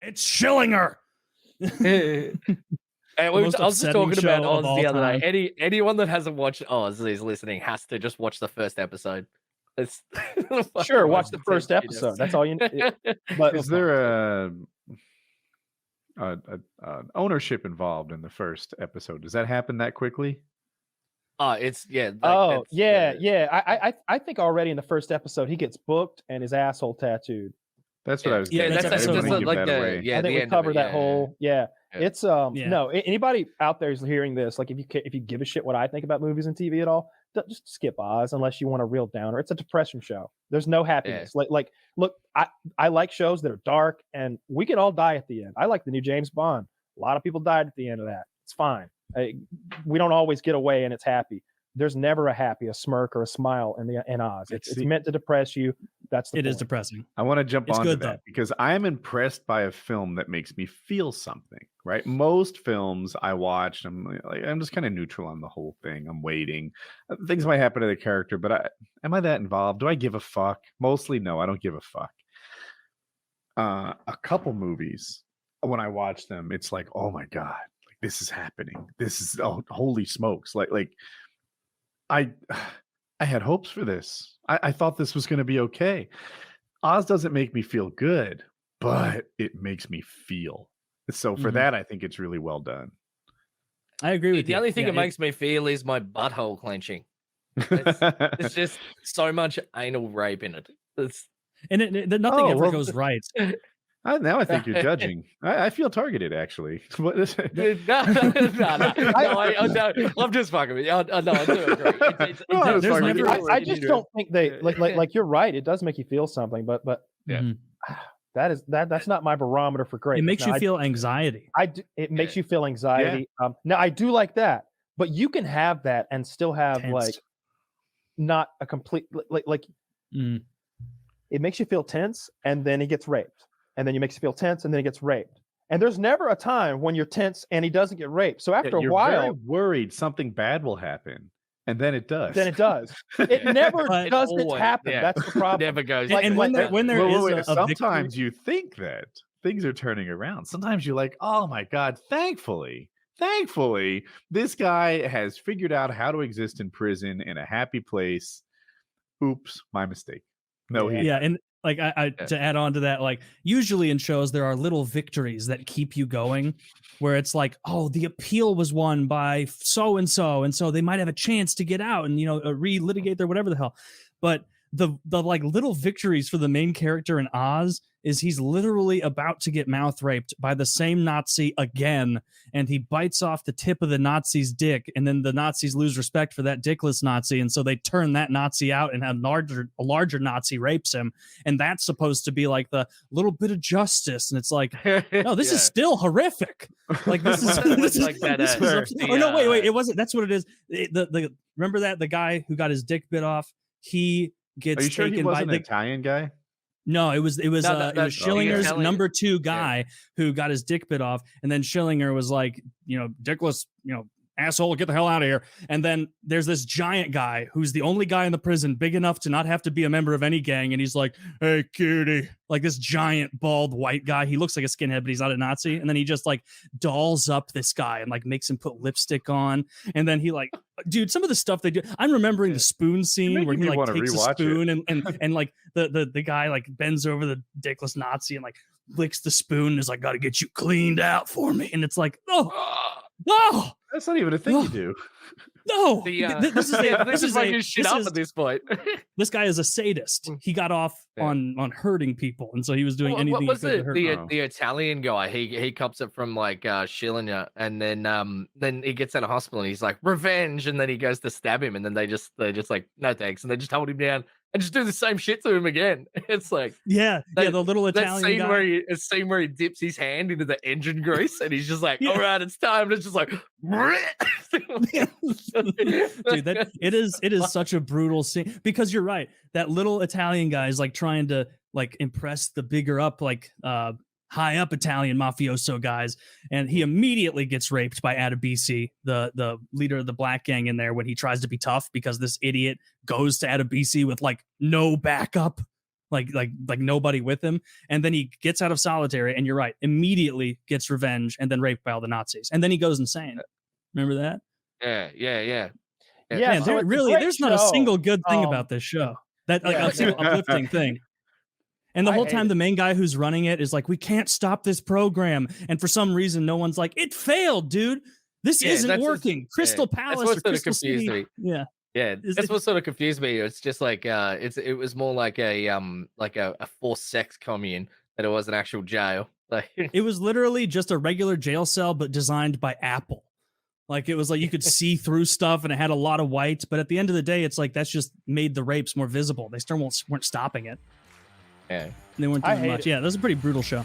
It's Schillinger. And I was just talking about Oz the other day. Anyone that hasn't watched Oz is listening has to just watch the first episode. It's sure, watch the first episode. That's all you need. But is there ownership involved in the first episode? Does that happen that quickly? It's yeah. I think already in the first episode he gets booked and his asshole tattooed. That's what I was. Yeah, that's just like the I think we cover that whole. Yeah. It's no, anybody out there is hearing this, like if you give a shit what I think about movies and TV at all, just skip Oz unless you want a real downer. It's a depression show. There's no happiness. Like look, I like shows that are dark and we can all die at the end. I like the new James Bond. A lot of people died at the end of that. It's fine. We don't always get away and it's happy. There's never a smirk or a smile in Oz. It's meant to depress you. That's the point. It is depressing. I want to jump onto that because I'm impressed by a film that makes me feel something. Right, most films I watch, I'm just kind of neutral on the whole thing. I'm waiting. Things might happen to the character, but am I that involved? Do I give a fuck? Mostly, no. I don't give a fuck. A couple movies when I watch them, it's like, oh my god, like this is happening. This is holy smokes! Like I had hopes for this. I thought this was going to be okay. Oz doesn't make me feel good, but it makes me feel. So for that, I think it's really well done. I agree with you. The only thing it makes me feel is my butthole clenching. It's just so much anal rape in it. Nothing ever goes right. Now I think you're judging. I feel targeted, actually. No, I'm just fucking with you. No, I do agree. I just don't think they like. You're right. It does make you feel something, but yeah. That's not my barometer for greatness. It makes you feel anxiety. It makes you feel anxiety. Yeah. Now I do like that, but you can have that and still have like not a complete It makes you feel tense, and then he gets raped, and then it makes you feel tense, and then he gets raped. And there's never a time when you're tense and he doesn't get raped. So after a while, very worried something bad will happen. And then it does. It never doesn't happen. Yeah. That's the problem. It never goes. And when there is sometimes you think that things are turning around. Sometimes you're like, oh my God, thankfully, this guy has figured out how to exist in prison in a happy place. Oops, my mistake. No, and like I to add on to that, like usually in shows there are little victories that keep you going, where it's like, oh, the appeal was won by so and so they might have a chance to get out and relitigate their whatever the hell. But the like little victories for the main character in Oz is he's literally about to get mouth raped by the same Nazi again, and he bites off the tip of the Nazi's dick, and then the Nazis lose respect for that dickless Nazi, and so they turn that Nazi out, and a larger Nazi rapes him, and that's supposed to be like the little bit of justice, and it's like, no, this is still horrific. Like this is wait, it wasn't. That's what it is. The remember that the guy who got his dick bit off, he gets Are you sure taken he wasn't by the an Italian guy? No, it was Schillinger's number 2 guy who got his dick bit off, and then Schillinger was like, dickless, asshole, get the hell out of here. And then there's this giant guy who's the only guy in the prison big enough to not have to be a member of any gang, and he's like, hey, cutie. Like this giant, bald, white guy. He looks like a skinhead, but he's not a Nazi. And then he just like dolls up this guy and like makes him put lipstick on. And then he like, dude, some of the stuff they do. I'm remembering the spoon scene where he like takes a spoon and like the guy like bends over the dickless Nazi and like licks the spoon and is like, gotta get you cleaned out for me. And it's like, no. That's not even a thing you do. No, this is like his shit up at this point. This guy is a sadist. He got off on hurting people, and so he was doing anything. What was the Italian guy? He cops it from like Schillinger, and then he gets out of hospital, and he's like revenge, and then he goes to stab him, and then they're just like no thanks, and they just hold him down and just do the same shit to him again. It's like the little Italian scene guy. where he dips his hand into the engine grease, and he's just like, all right, it's time. And it's just like. Dude, it is such a brutal scene, because you're right, that little Italian guy is like trying to like impress the bigger up like high up Italian mafioso guys, and he immediately gets raped by Adebisi, the leader of the black gang in there, when he tries to be tough, because this idiot goes to Adebisi with like no backup. like nobody with him, and then he gets out of solitary, and you're right, immediately gets revenge, and then raped by all the Nazis, and then he goes insane. Remember that? Yeah. Man, so there's not a single good thing about this show. That like a single uplifting thing. And the whole time, the main guy who's running it is like, we can't stop this program. And for some reason, no one's like, it failed, dude. This isn't working. Crystal Palace or Crystal City. Me. Yeah. Yeah, that's what sort of confused me. It's just like it was more like a forced sex commune than it was an actual jail. Like it was literally just a regular jail cell, but designed by Apple. Like it was like you could see through stuff, and it had a lot of whites. But at the end of the day, it's like that's just made the rapes more visible. They still weren't stopping it. Yeah, they weren't doing much. Yeah, that was a pretty brutal show.